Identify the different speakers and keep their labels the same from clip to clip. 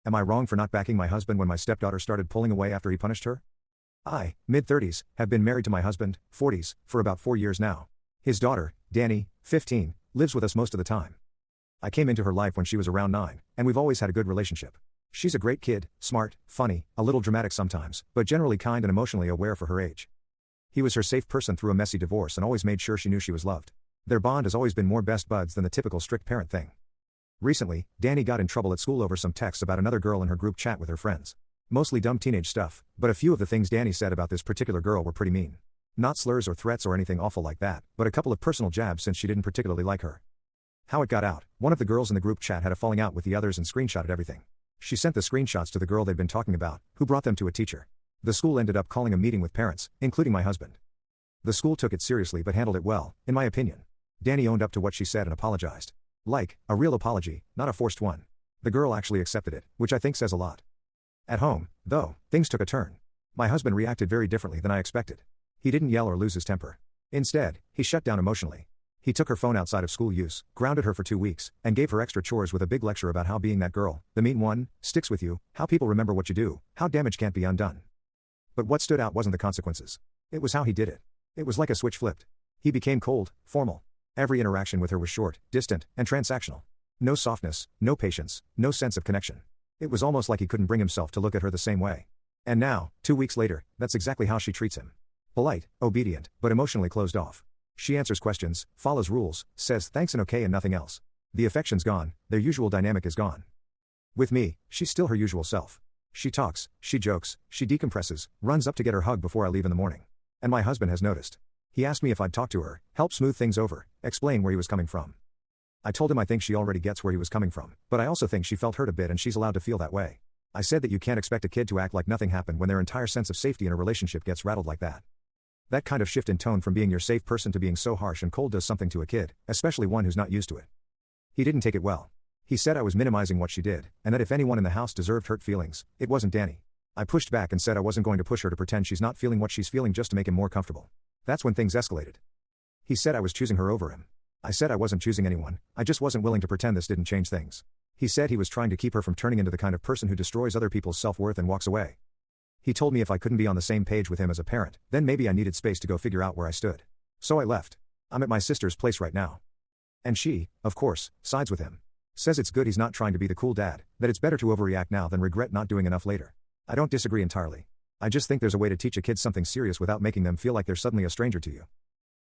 Speaker 1: Am I wrong for not backing my husband when my stepdaughter started pulling away after he punished her? I, mid-30s, have been married to my husband, 40s, for about 4 years now. His daughter, Danny, 15, lives with us most of the time. I came into her life when she was around 9, and we've always had a good relationship. She's a great kid, smart, funny, a little dramatic sometimes, but generally kind and emotionally aware for her age. He was her safe person through a messy divorce and always made sure she knew she was loved. Their bond has always been more best buds than the typical strict parent thing. Recently, Danny got in trouble at school over some texts about another girl in her group chat with her friends. Mostly dumb teenage stuff, but a few of the things Danny said about this particular girl were pretty mean. Not slurs or threats or anything awful like that, but a couple of personal jabs since she didn't particularly like her. How it got out: one of the girls in the group chat had a falling out with the others and screenshotted everything. She sent the screenshots to the girl they'd been talking about, who brought them to a teacher. The school ended up calling a meeting with parents, including my husband. The school took it seriously but handled it well, in my opinion. Danny owned up to what she said and apologized. Like, a real apology, not a forced one. The girl actually accepted it, which I think says a lot. At home, though, things took a turn. My husband reacted very differently than I expected. He didn't yell or lose his temper. Instead, he shut down emotionally. He took her phone outside of school use, grounded her for 2 weeks, and gave her extra chores with a big lecture about how being that girl, the mean one, sticks with you, how people remember what you do, how damage can't be undone. But what stood out wasn't the consequences. It was how he did it. It was like a switch flipped. He became cold, formal. Every interaction with her was short, distant, and transactional. No softness, no patience, no sense of connection. It was almost like he couldn't bring himself to look at her the same way. And now, 2 weeks later, that's exactly how she treats him. Polite, obedient, but emotionally closed off. She answers questions, follows rules, says thanks and okay and nothing else. The affection's gone, their usual dynamic is gone. With me, she's still her usual self. She talks, she jokes, she decompresses, runs up to get her hug before I leave in the morning. And my husband has noticed. He asked me if I'd talk to her, help smooth things over, explain where he was coming from. I told him I think she already gets where he was coming from, but I also think she felt hurt a bit and she's allowed to feel that way. I said that you can't expect a kid to act like nothing happened when their entire sense of safety in a relationship gets rattled like that. That kind of shift in tone from being your safe person to being so harsh and cold does something to a kid, especially one who's not used to it. He didn't take it well. He said I was minimizing what she did, and that if anyone in the house deserved hurt feelings, it wasn't Danny. I pushed back and said I wasn't going to push her to pretend she's not feeling what she's feeling just to make him more comfortable. That's when things escalated. He said I was choosing her over him. I said I wasn't choosing anyone, I just wasn't willing to pretend this didn't change things. He said he was trying to keep her from turning into the kind of person who destroys other people's self-worth and walks away. He told me if I couldn't be on the same page with him as a parent, then maybe I needed space to go figure out where I stood. So I left. I'm at my sister's place right now. And she, of course, sides with him. Says it's good he's not trying to be the cool dad, that it's better to overreact now than regret not doing enough later. I don't disagree entirely. I just think there's a way to teach a kid something serious without making them feel like they're suddenly a stranger to you.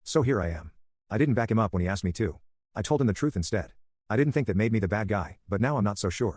Speaker 1: So here I am. I didn't back him up when he asked me to. I told him the truth instead. I didn't think that made me the bad guy, but now I'm not so sure.